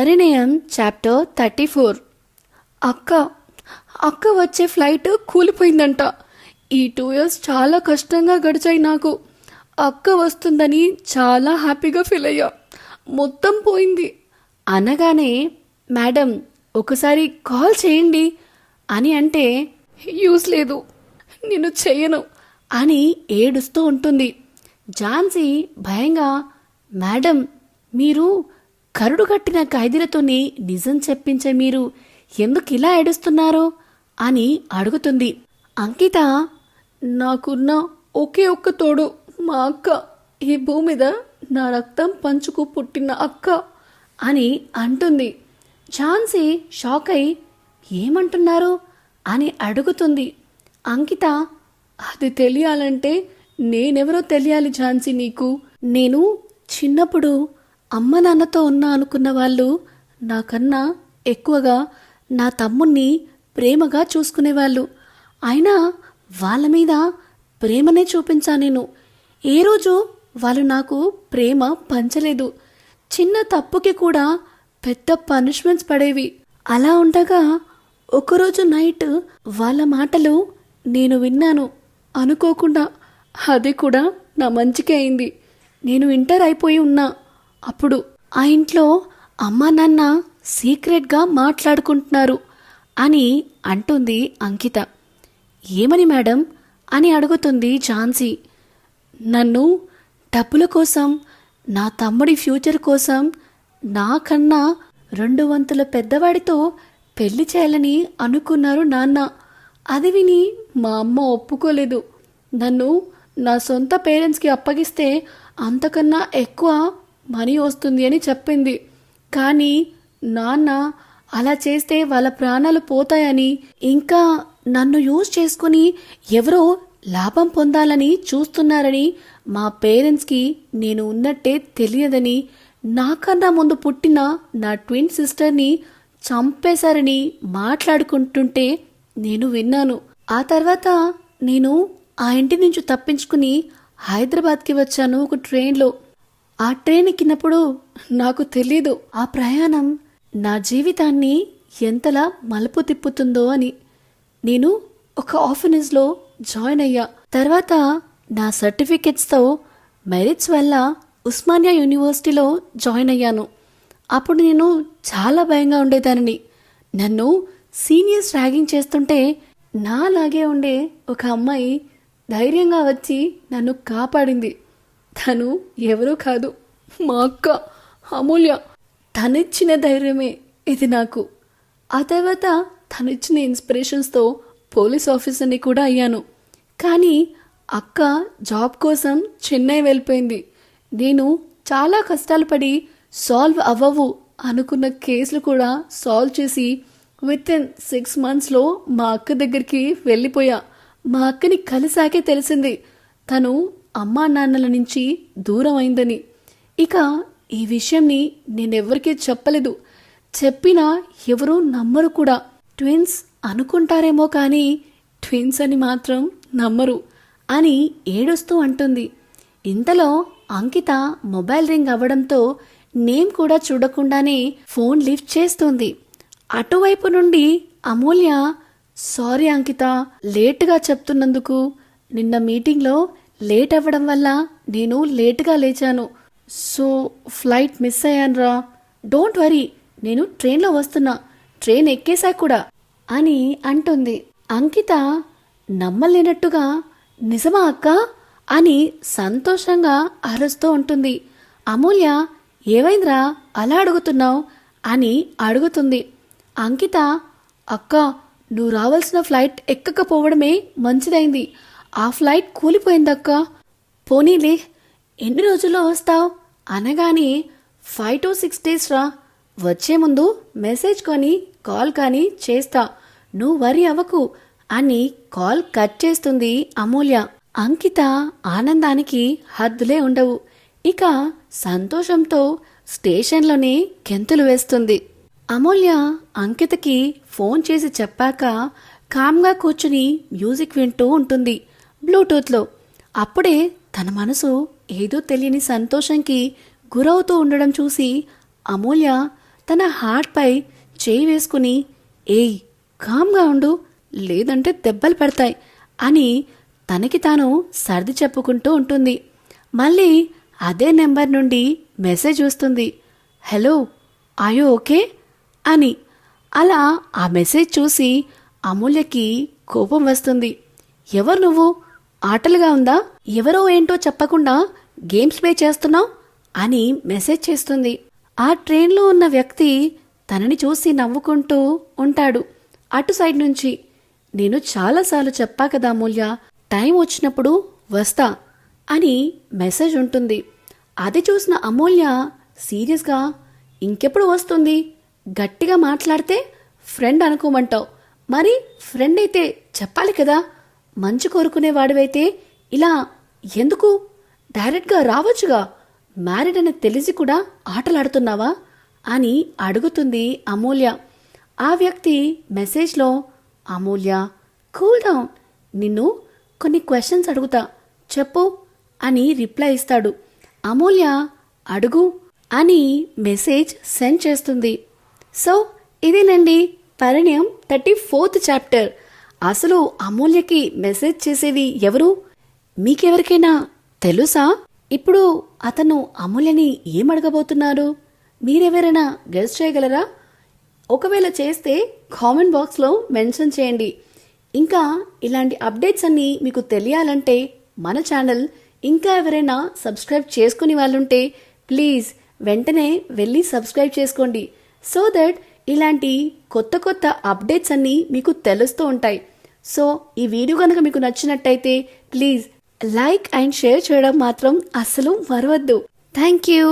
పరిణయం chapter 34. అక్క వచ్చే flight కూలిపోయిందంట. ఈ 2 years చాలా కష్టంగా గడిచాయి నాకు. అక్క వస్తుందని చాలా హ్యాపీగా ఫీల్ అయ్యా. మొత్తం పోయింది అనగానే, మేడం ఒకసారి కాల్ చేయండి అని అంటే, యూస్ లేదు, నేను చెయ్యను అని ఏడుస్తూ ఉంటుంది. ఝాన్సీ భయంగా, మేడం మీరు కరుడు కట్టిన ఖైదీలతోని నిజం చెప్పించే మీరు ఎందుకు ఇలా ఏడుస్తున్నారు అని అడుగుతుంది. అంకిత, నాకున్న ఒకే ఒక్క తోడు మా అక్క, ఈ భూమి మీద నా రక్తం పంచుకు పుట్టిన అక్క అని అంటుంది. ఝాన్సీ షాక్ అయి, ఏమంటున్నారు అని అడుగుతుంది. అంకిత, అది తెలియాలంటే నేనెవరో తెలియాలి ఝాన్సీ నీకు. నేను చిన్నప్పుడు అమ్మ నాన్నతో ఉన్నా అనుకున్న వాళ్ళు నాకన్నా ఎక్కువగా నా తమ్ముణ్ణి ప్రేమగా చూసుకునేవాళ్ళు. అయినా వాళ్ళ మీద ప్రేమనే చూపించా నేను. ఏ రోజు వాళ్ళు నాకు ప్రేమ పంచలేదు. చిన్న తప్పుకి కూడా పెద్ద పనిష్మెంట్స్ పడేవి. అలా ఉండగా ఒకరోజు నైట్ వాళ్ళ మాటలు నేను విన్నాను అనుకోకుండా. అది కూడా నా మంచికే అయింది. నేను ఇంటర్ అయిపోయి ఉన్నా అప్పుడు. ఆ ఇంట్లో అమ్మా నాన్న సీక్రెట్గా మాట్లాడుకుంటున్నారు అని అంటుంది అంకిత. ఏమని మేడం అని అడుగుతుంది ఝాన్సీ. నన్ను డబ్బుల కోసం, నా తమ్ముడి ఫ్యూచర్ కోసం నాకన్నా 2 వంతుల పెద్దవాడితో పెళ్లి చేయాలని అనుకున్నారు నాన్న. అది విని మా అమ్మ ఒప్పుకోలేదు. నన్ను నా సొంత పేరెంట్స్కి అప్పగిస్తే అంతకన్నా ఎక్కువ మనీ వస్తుంది అని చెప్పింది. కానీ నాన్న అలా చేస్తే వాళ్ళ ప్రాణాలు పోతాయని, ఇంకా నన్ను యూజ్ చేసుకుని ఎవరో లాభం పొందాలని చూస్తున్నారని, మా పేరెంట్స్కి నేను ఉన్నట్టే తెలియదని, నాకన్నా ముందు పుట్టిన నా ట్విన్ సిస్టర్ని చంపేశారని మాట్లాడుకుంటుంటే నేను విన్నాను. ఆ తర్వాత నేను ఆ ఇంటి నుంచి తప్పించుకుని హైదరాబాద్కి వచ్చాను ఒక ట్రైన్లో. ఆ ట్రైన్ ఎక్కినప్పుడు నాకు తెలీదు ఆ ప్రయాణం నా జీవితాన్ని ఎంతలా మలుపు తిప్పుతుందో అని. నేను ఒక ఆర్ఫనేజ్లో జాయిన్ అయ్యా. తర్వాత నా సర్టిఫికెట్స్తో మెరిట్స్ వల్ల ఉస్మానియా యూనివర్సిటీలో జాయిన్ అయ్యాను. అప్పుడు నేను చాలా భయంగా ఉండేదానిని. నన్ను సీనియర్స్ ర్యాగింగ్ చేస్తుంటే నాలాగే ఉండే ఒక అమ్మాయి ధైర్యంగా వచ్చి నన్ను కాపాడింది. తను ఎవరో కాదు, మా అక్క అమూల్య. తనిచ్చిన ధైర్యమే ఇది నాకు. ఆ తర్వాత తనిచ్చిన ఇన్స్పిరేషన్స్తో పోలీస్ ఆఫీసర్ని కూడా అయ్యాను. కానీ అక్క జాబ్ కోసం చెన్నై వెళ్ళిపోయింది. నేను చాలా కష్టాలు పడి సాల్వ్ అవ్వవు అనుకున్న కేసులు కూడా సాల్వ్ చేసి వితిన్ 6 monthsలో మా అక్క దగ్గరికి వెళ్ళిపోయా. మా అక్కని కలిసాకే తెలిసింది తను అమ్మా నాన్నల నుంచి దూరం అయిందని. ఇక ఈ విషయంని నేనెవ్వరికీ చెప్పలేదు. చెప్పినా ఎవరూ నమ్మరు కూడా. ట్విన్స్ అనుకుంటారేమో కానీ ట్విన్స్ అని మాత్రం నమ్మరు అని ఏడుస్తూ అంటుంది. ఇంతలో అంకిత మొబైల్ రింగ్ అవ్వడంతో నేమ్ కూడా చూడకుండానే ఫోన్ లిఫ్ట్ చేస్తుంది. అటువైపు నుండి అమూల్య, సారీ అంకిత, లేటుగా చెప్తున్నందుకు. నిన్న మీటింగ్లో లేట్ అవ్వడం వల్ల నేను లేటుగా లేచాను. సో ఫ్లైట్ మిస్ అయ్యానురా. డోంట్ వరీ, నేను ట్రైన్లో వస్తున్నా, ట్రైన్ ఎక్కేశా కూడా అని అంటుంది. అంకిత నమ్మలేనట్టుగా, నిజమా అక్క అని సంతోషంగా అరుస్తూ ఉంటుంది. అమూల్య, ఏమైందిరా అలా అడుగుతున్నావు అని అడుగుతుంది. అంకిత, అక్క నువ్వు రావాల్సిన ఫ్లైట్ ఎక్కకపోవడమే మంచిదైంది. ఆ ఫ్లైట్ కూలిపోయిందక్క. పోనీలే, ఎన్ని రోజుల్లో వస్తావు అనగానే 5 to 6 days రా. వచ్చే ముందు మెసేజ్ కానీ కాల్ కానీ చేస్తా, నువ్వు వరి అవ్వకు అని కాల్ కట్ చేస్తుంది అమూల్య. అంకిత ఆనందానికి హద్దులే ఉండవు. ఇక సంతోషంతో స్టేషన్లోనే గెంతులు వేస్తుంది. అమూల్య అంకితకి ఫోన్ చేసి చెప్పాక కామ్గా కూర్చుని మ్యూజిక్ వింటూ ఉంటుంది బ్లూటూత్లో. అప్పుడే తన మనసు ఏదో తెలియని సంతోషంకి గురవుతూ ఉండడం చూసి అమూల్య తన హార్ట్పై చేయి వేసుకుని, ఏయ్ కామ్గా ఉండు, లేదంటే దెబ్బలు పడతాయి అని తనకి తాను సర్ది చెప్పుకుంటూ ఉంటుంది. మళ్ళీ అదే నెంబర్ నుండి మెసేజ్ వస్తుంది. హలో, ఆర్ యు ఓకే అని. అలా ఆ మెసేజ్ చూసి అమూల్యకి కోపం వస్తుంది. ఎవరు నువ్వు? ఆటలుగా ఉందా? ఎవరో ఏంటో చెప్పకుండా గేమ్స్ ప్లే చేస్తున్నావు అని మెసేజ్ చేస్తుంది. ఆ ట్రైన్లో ఉన్న వ్యక్తి తనని చూసి నవ్వుకుంటూ ఉంటాడు అటు సైడ్ నుంచి. నేను చాలాసార్లు చెప్పా కదా అమూల్య, టైం వచ్చినప్పుడు వస్తా అని మెసేజ్ ఉంటుంది. అది చూసిన అమూల్య సీరియస్గా, ఇంకెప్పుడు వస్తుంది? గట్టిగా మాట్లాడితే ఫ్రెండ్ అనుకోమంటావు, మరి ఫ్రెండ్ అయితే చెప్పాలి కదా, మంచి కోరుకునేవాడివైతే ఇలా ఎందుకు? డైరెక్ట్గా రావచ్చుగా, మ్యారీడ్ అని తెలిసి కూడా ఆటలాడుతున్నావా అని అడుగుతుంది అమూల్య. ఆ వ్యక్తి మెసేజ్లో, అమూల్య కూల్ డౌన్, నిన్ను కొన్ని క్వశ్చన్స్ అడుగుతా, చెప్పు అని రిప్లై ఇస్తాడు. అమూల్య అడుగు అని మెసేజ్ సెండ్ చేస్తుంది. సో ఇదేనండి పరిణయం 34th చాప్టర్. అసలు అమూల్యకి మెసేజ్ చేసేది ఎవరు? మీకెవరికైనా తెలుసా? ఇప్పుడు అతను అమూల్యని ఏమడగబోతున్నారు? మీరెవరైనా గెస్ చేయగలరా? ఒకవేళ చేస్తే కామెంట్ బాక్స్లో మెన్షన్ చేయండి. ఇంకా ఇలాంటి అప్డేట్స్ అన్నీ మీకు తెలియాలంటే మన ఛానల్ ఇంకా ఎవరైనా సబ్స్క్రైబ్ చేసుకునే వాళ్ళుంటే ప్లీజ్ వెంటనే వెళ్ళి సబ్స్క్రైబ్ చేసుకోండి. సో దట్ ఇలాంటి కొత్త కొత్త అప్డేట్స్ అన్నీ మీకు తెలుస్తూ ఉంటాయి. సో ఈ వీడియో కనుక మీకు నచ్చినట్టయితే ప్లీజ్ లైక్ అండ్ షేర్ చేయడం మాత్రం అస్సలు మరవద్దు. Thank you.